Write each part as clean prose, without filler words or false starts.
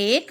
1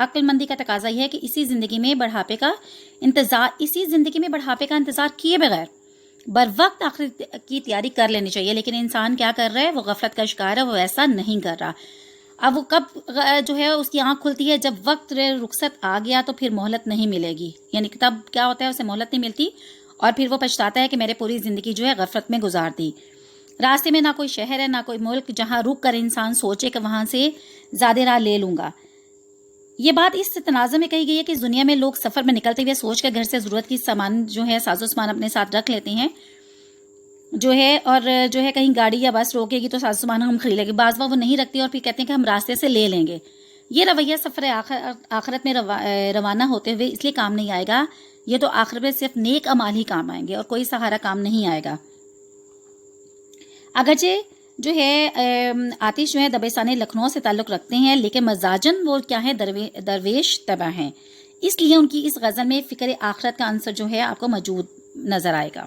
عقل مندی کا تقاضا یہ ہے کہ اسی زندگی میں بڑھاپے کا انتظار کیے بغیر بر وقت آخرت کی تیاری کر لینی چاہیے. لیکن انسان کیا کر رہا ہے؟ وہ غفلت کا شکار ہے، وہ ایسا نہیں کر رہا. اب وہ کب جو ہے اس کی آنکھ کھلتی ہے؟ جب وقت رخصت آ گیا تو پھر مہلت نہیں ملے گی. یعنی تب کیا ہوتا ہے؟ اسے مہلت نہیں ملتی اور پھر وہ پچھتاتا ہے کہ میرے پوری زندگی جو ہے غفلت میں گزار دی. راستے میں نہ کوئی شہر ہے نہ کوئی ملک جہاں رک کر انسان سوچے کہ وہاں سے زیادہ راہ لے لوں گا. یہ بات اس تناظر میں کہی گئی ہے کہ اس دنیا میں لوگ سفر میں نکلتے ہوئے سوچ کر گھر سے ضرورت کی سامان جو ہے ساز و سامان اپنے ساتھ رکھ لیتے ہیں جو ہے، اور جو ہے کہیں گاڑی یا بس روکے گی تو ساز و سامان ہم خرید لیں گے. بعض وہ نہیں رکھتے اور پھر کہتے ہیں کہ ہم راستے سے لے لیں گے. یہ رویہ سفر آخرت میں روانہ ہوتے ہوئے اس لیے کام نہیں آئے گا. یہ تو آخرت میں صرف نیک اعمال ہی کام آئیں گے اور کوئی سہارا کام نہیں آئے گا. اگرچہ جو ہے آتش جو ہے دبستان لکھنؤ سے تعلق رکھتے ہیں، لیکن مزاجن وہ کیا ہے؟ درویش طبع ہیں. اس لیے ان کی اس غزل میں فکر آخرت کا عنصر جو ہے آپ کو موجود نظر آئے گا.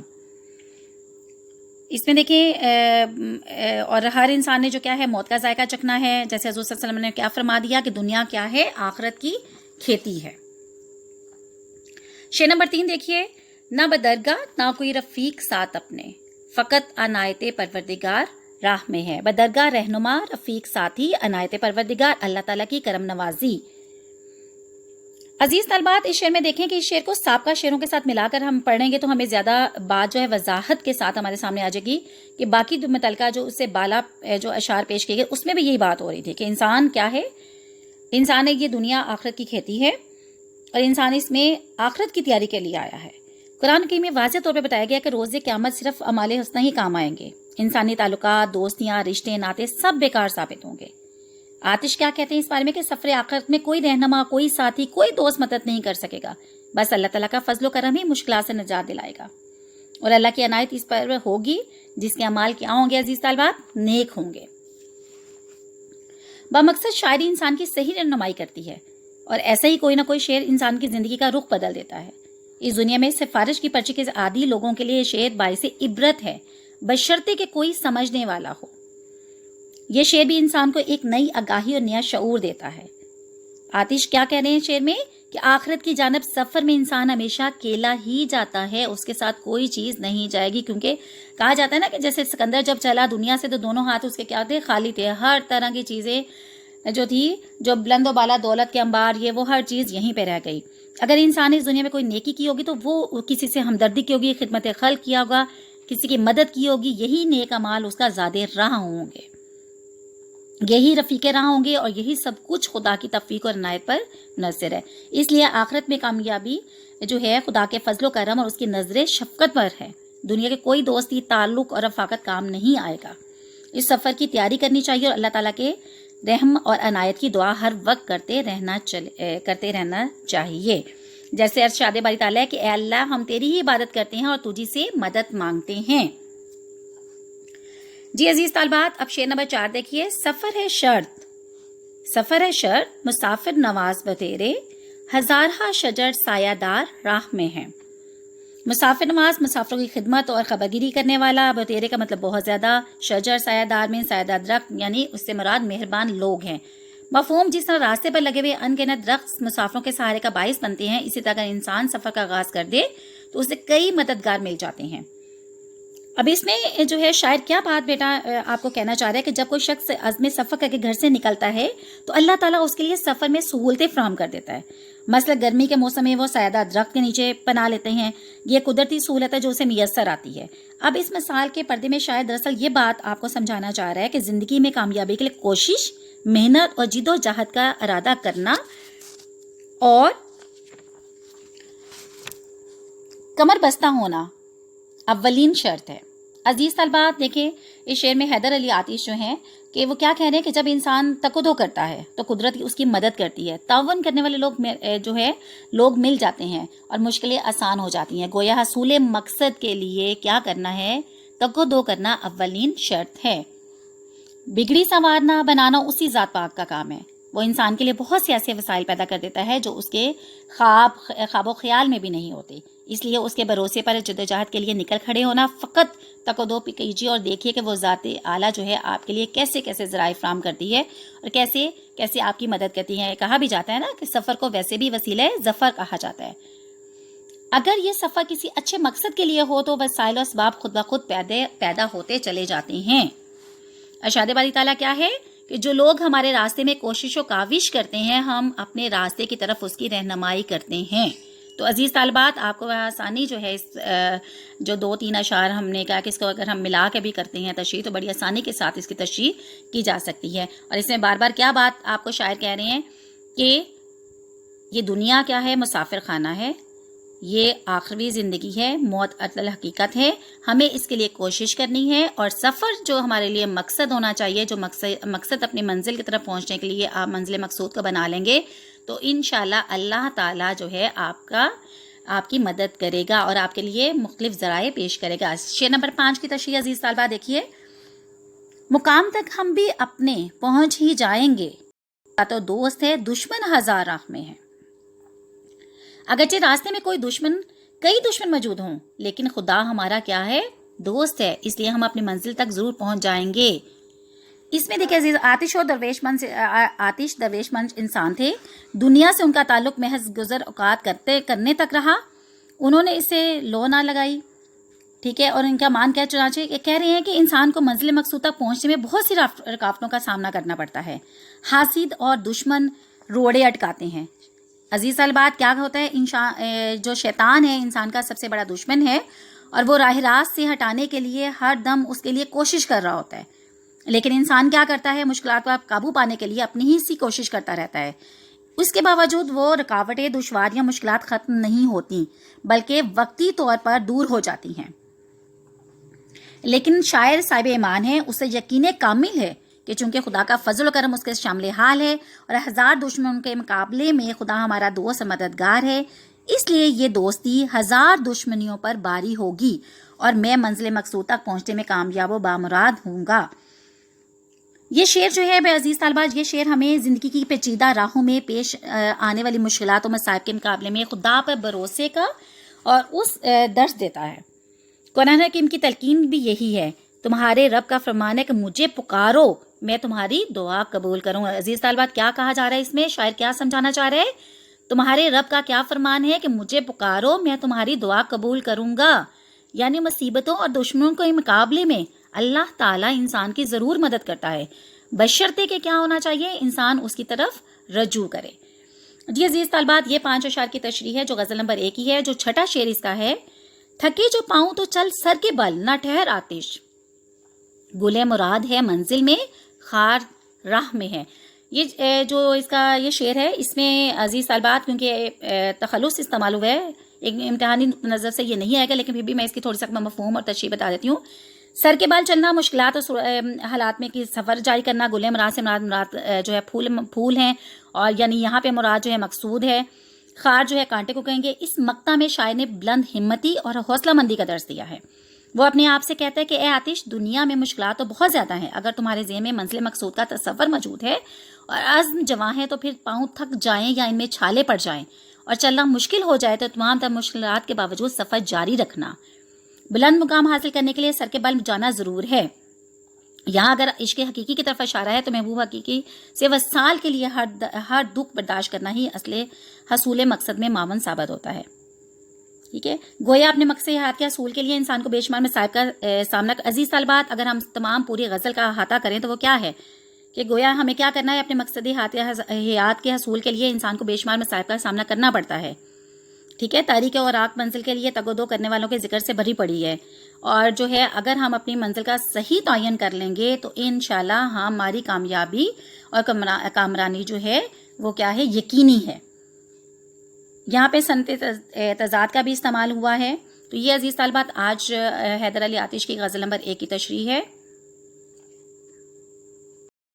اس میں دیکھیں اور ہر انسان نے جو کیا ہے موت کا ذائقہ چکھنا ہے. جیسے حضور صلی اللہ علیہ وسلم نے کیا فرما دیا کہ دنیا کیا ہے؟ آخرت کی کھیتی ہے. شعر نمبر 3 دیکھیے. نہ بدرگاہ نہ کوئی رفیق ساتھ اپنے، فقط عنایت پروردگار راہ میں ہے. بدرگاہ رہنما، رفیق ساتھی، عنایت پروردگار اللہ تعالیٰ کی کرم نوازی. عزیز طالبات، اس شعر میں دیکھیں کہ اس شعر کو سابقہ شعروں کے ساتھ ملا کر ہم پڑھیں گے تو ہمیں زیادہ بات جو ہے وضاحت کے ساتھ ہمارے سامنے آ جائے گی کہ باقی متعلقہ جو اس سے بالا جو اشعار پیش کیے گئے اس میں بھی یہی بات ہو رہی تھی کہ انسان کیا ہے؟ انسان یہ دنیا آخرت کی کھیتی ہے اور انسان اس میں آخرت کی تیاری کے لیے آیا ہے. قرآن کریم میں واضح طور پہ بتایا گیا کہ روز قیامت صرف اعمال حسنہ ہی کام آئیں گے. انسانی تعلقات، دوستیاں، رشتے ناطے سب بیکار ثابت ہوں گے. آتش کیا کہتے ہیں اس بارے میں کہ سفر آخرت میں کوئی رہنما، کوئی ساتھی، کوئی دوست مدد نہیں کر سکے گا. بس اللہ تعالیٰ کا فضل و کرم ہی مشکلات سے نجات دلائے گا اور اللہ کی عنایت اس پر ہوگی جس کے اعمال کیا ہوں گے عزیز طالبات؟ نیک ہوں گے. بمقصد شاعری انسان کی صحیح رہنمائی کرتی ہے اور ایسا ہی کوئی نہ کوئی شعر انسان کی زندگی کا رخ بدل دیتا ہے. اس دنیا میں سفارش کی پرچی کے عادی لوگوں کے لیے یہ شعر باعث عبرت ہے، بشرطے کہ کوئی سمجھنے والا ہو. یہ شعر بھی انسان کو ایک نئی آگاہی اور نیا شعور دیتا ہے. آتش کیا کہہ رہے ہیں شعر میں کہ آخرت کی جانب سفر میں انسان ہمیشہ اکیلا ہی جاتا ہے، اس کے ساتھ کوئی چیز نہیں جائے گی. کیونکہ کہا جاتا ہے نا کہ جیسے سکندر جب چلا دنیا سے تو دونوں ہاتھ اس کے کیا تھے؟ خالی تھے. ہر طرح کی چیزیں جو تھی، جو بلند و بالا دولت کے انبار، یہ وہ ہر چیز یہیں پہ رہ گئی. اگر انسان اس دنیا میں کوئی نیکی کی ہوگی تو وہ کسی سے ہمدردی کی ہوگی، خدمت خلق کیا ہوگا، کسی کی مدد کی ہوگی. یہی نیک اعمال اس کا زیادہ راہ ہوں گے، یہی رفیق راہ ہوں گے اور یہی سب کچھ خدا کی توفیق اور عنایت پر منحصر ہے. اس لیے آخرت میں کامیابی جو ہے خدا کے فضل و کرم اور اس کی نظر شفقت پر ہے. دنیا کے کوئی دوستی، تعلق اور رفاقت کام نہیں آئے گا. اس سفر کی تیاری کرنی چاہیے اور اللہ تعالیٰ کے رحم اور عنایت کی دعا ہر وقت کرتے رہنا چاہیے. جیسے ارشاد باری تعالیٰ ہے کہ اے اللہ ہم تیری ہی عبادت کرتے ہیں اور تجھی سے مدد مانگتے ہیں. جی عزیز طالبات، اب شعر نمبر 4 دیکھیے. سفر ہے شرط مسافر نواز بتیرے، ہزارہ شجر سایہ دار راہ میں ہے. مسافر نواز مسافروں کی خدمت اور خبرگیری کرنے والا. بتیرے کا مطلب بہت زیادہ، شجر سایہ دار میں سایہ دار درخت، یعنی اس سے مراد مہربان لوگ ہیں. مفہوم جس طرح راستے پر لگے ہوئے انگنت درخت مسافروں کے سہارے کا باعث بنتے ہیں، اسی طرح اگر انسان سفر کا آغاز کر دے تو اسے کئی مددگار مل جاتے ہیں. اب اس میں جو ہے شاعر کیا بات بیٹا آپ کو کہنا چاہ رہا ہے کہ جب کوئی شخص عزم سفر کر کے گھر سے نکلتا ہے تو اللہ تعالیٰ اس کے لیے سفر میں سہولتیں فراہم کر دیتا ہے. مثلا گرمی کے موسم میں وہ سایہ دار درخت کے نیچے پناہ لیتے ہیں. یہ قدرتی سہولت ہے جو اسے میسر آتی ہے. اب اس مثال کے پردے میں شاعر دراصل یہ بات آپ کو سمجھانا چاہ رہا ہے کہ زندگی میں کامیابی کے لیے کوشش، محنت اور جد و جہد کا ارادہ کرنا اور کمر بستہ ہونا اولین شرط ہے. عزیز طالبات دیکھیں اس شعر میں حیدر علی آتش جو ہیں کہ وہ کیا کہہ رہے ہیں کہ جب انسان تکدو کرتا ہے تو قدرت اس کی مدد کرتی ہے. تعاون کرنے والے لوگ مل جاتے ہیں اور مشکلیں آسان ہو جاتی ہیں. گویا حصول مقصد کے لیے کیا کرنا ہے؟ تکدو کرنا اولین شرط ہے. بگڑی سنوارنا بنانا اسی ذات پاک کا کام ہے. وہ انسان کے لیے بہت سے ایسے وسائل پیدا کر دیتا ہے جو اس کے خواب و خیال میں بھی نہیں ہوتے. اس لیے اس کے بھروسے پر جدوجہد کے لیے نکل کھڑے ہونا. فقط تک و دو کیجیے اور دیکھیے کہ وہ ذات اعلیٰ جو ہے آپ کے لیے کیسے کیسے ذرائع فراہم کرتی ہے اور کیسے کیسے آپ کی مدد کرتی ہے. کہا بھی جاتا ہے نا کہ سفر کو ویسے بھی وسیلہ ظفر کہا جاتا ہے. اگر یہ سفر کسی اچھے مقصد کے لیے ہو تو وسائل و اسباب خود بخود پیدا ہوتے چلے جاتے ہیں. ارشاد باری تعالیٰ کیا ہے کہ جو لوگ ہمارے راستے میں کوشش و کاوش کرتے ہیں ہم اپنے راستے کی طرف اس کی رہنمائی کرتے ہیں. تو عزیز طالبات آپ کو آسانی جو ہے اس جو 2-3 اشعار ہم نے کہا کہ اس کو اگر ہم ملا کے بھی کرتے ہیں تشریح تو بڑی آسانی کے ساتھ اس کی تشریح کی جا سکتی ہے. اور اس میں بار بار کیا بات آپ کو شاعر کہہ رہے ہیں کہ یہ دنیا کیا ہے؟ مسافر خانہ ہے. یہ آخری زندگی ہے، موت اصل حقیقت ہے. ہمیں اس کے لیے کوشش کرنی ہے اور سفر جو ہمارے لیے مقصد ہونا چاہیے، جو مقصد اپنی منزل کی طرف پہنچنے کے لیے آپ منزل مقصود کو بنا لیں گے تو انشاءاللہ اللہ تعالیٰ جو ہے آپ کی مدد کرے گا اور آپ کے لیے مختلف ذرائع پیش کرے گا. شعر نمبر 5 کی تشریح عزیز طالبہ دیکھیے. مقام تک ہم بھی اپنے پہنچ ہی جائیں گے، تو دوست ہے دشمن ہزار راہ میں ہے. اگرچہ راستے میں کئی دشمن موجود ہوں لیکن خدا ہمارا کیا ہے؟ دوست ہے. اس لیے ہم اپنی منزل تک ضرور پہنچ جائیں گے. اس میں دیکھیں عزیز آتش درویش مند انسان تھے. دنیا سے ان کا تعلق محض گزر اوقات کرنے تک رہا. انہوں نے اسے لو نہ لگائی. ٹھیک ہے. اور ان کا مان کیا چنانچہ یہ کہہ رہے ہیں کہ انسان کو منزل مقصود تک پہنچنے میں بہت سی رکاوٹوں کا سامنا کرنا پڑتا ہے. حاسد اور دشمن روڑے اٹکاتے ہیں. عزیز طالبات کیا ہوتا ہے؟ جو شیطان ہے انسان کا سب سے بڑا دشمن ہے اور وہ راہ راست سے ہٹانے کے لیے ہر دم اس کے لیے کوشش کر رہا ہوتا ہے. لیکن انسان کیا کرتا ہے؟ مشکلات پر قابو پانے کے لیے اپنی ہی سی کوشش کرتا رہتا ہے. اس کے باوجود وہ رکاوٹیں، دشواریاں، مشکلات ختم نہیں ہوتی بلکہ وقتی طور پر دور ہو جاتی ہیں. لیکن شاعر صاحب ایمان ہے، اسے یقین کامل ہے کہ چونکہ خدا کا فضل و کرم اس کے شامل حال ہے اور ہزار دشمنوں کے مقابلے میں خدا ہمارا دوست اور مددگار ہے، اس لیے یہ دوستی ہزار دشمنیوں پر باری ہوگی اور میں منزل مقصود تک پہنچنے میں کامیاب و بامراد ہوں گا. یہ شعر جو ہے بے عزیز طالبات، یہ شعر ہمیں زندگی کی پیچیدہ راہوں میں پیش آنے والی مشکلات و مصائب کے مقابلے میں خدا پر بھروسے کا اور اس درس دیتا ہے. قرآن حکیم کی تلقین بھی یہی ہے. تمہارے رب کا فرمان ہے کہ مجھے پکارو میں تمہاری دعا قبول کروں. عزیز طالبات کیا کہا جا رہا ہے اس میں؟ شاعر کیا سمجھانا چاہ رہے ہیں؟ تمہارے رب کا کیا فرمان ہے کہ مجھے پکارو میں تمہاری دعا قبول کروں گا. یعنی مصیبتوں اور دشمنوں کے مقابلے میں اللہ تعالیٰ انسان کی ضرور مدد کرتا ہے، بشرطے کہ کیا ہونا چاہیے؟ انسان اس کی طرف رجوع کرے. جی عزیز طالبات یہ 5 اشعار کی تشریح ہے جو غزل نمبر 1 کی ہے. جو چھٹا شعر اس کا ہے: تھکے جو پاؤں تو چل سر کے بل، نہ ٹھہر آتش، گلے مراد ہے منزل میں، خار راہ میں ہے. یہ جو اس کا یہ شعر ہے اس میں عزیز طالبات کیونکہ تخلص استعمال ہوا ہے، ایک امتحانی نظر سے یہ نہیں آئے گا لیکن پھر بھی میں اس کی تھوڑی سا مفہوم اور تشریح بتا دیتی ہوں. سر کے بال چلنا، مشکلات اور حالات میں کی سفر جاری کرنا. گلے مراد سے مراد جو ہے پھول ہیں اور یعنی یہاں پہ مراد جو ہے مقصود ہے. خار جو ہے کانٹے کو کہیں گے. اس مقطع میں شاعر نے بلند ہمتی اور حوصلہ مندی کا درس دیا ہے. وہ اپنے آپ سے کہتا ہے کہ اے آتش، دنیا میں مشکلات تو بہت زیادہ ہیں. اگر تمہارے ذہن میں منزل مقصود کا تصور موجود ہے اور عزم جواں ہے تو پھر پاؤں تھک جائیں یا ان میں چھالے پڑ جائیں اور چلنا مشکل ہو جائے تو تمام تر مشکلات کے باوجود سفر جاری رکھنا. بلند مقام حاصل کرنے کے لیے سر کے بل جانا ضرور ہے. یہاں اگر عشق حقیقی کی طرف اشارہ ہے تو محبوب حقیقی سے وصال کے لیے ہر دکھ برداشت کرنا ہی اصل حصول مقصد میں معاون ثابت ہوتا ہے. ٹھیک ہے. گویا اپنے مقصد حیات کے حصول کے لیے انسان کو بے شمار مصائب کا سامنا. عزیز طالبات اگر ہم تمام پوری غزل کا احاطہ کریں تو وہ کیا ہے کہ گویا ہمیں کیا کرنا ہے؟ اپنے مقصد حیات کے حصول کے لیے انسان کو بے شمار مصائب کا سامنا کرنا پڑتا ہے. ٹھیک ہے. تاریخ اور راک منزل کے لیے تگ و دو کرنے والوں کے ذکر سے بھری پڑی ہے اور جو ہے اگر ہم اپنی منزل کا صحیح تعین کر لیں گے تو انشاءاللہ ہماری کامیابی اور کامرانی جو ہے وہ کیا ہے؟ یقینی ہے. یہاں پہ صنعت تضاد کا بھی استعمال ہوا ہے. تو یہ عزیز طالبات آج حیدر علی آتش کی غزل نمبر 1 کی تشریح ہے.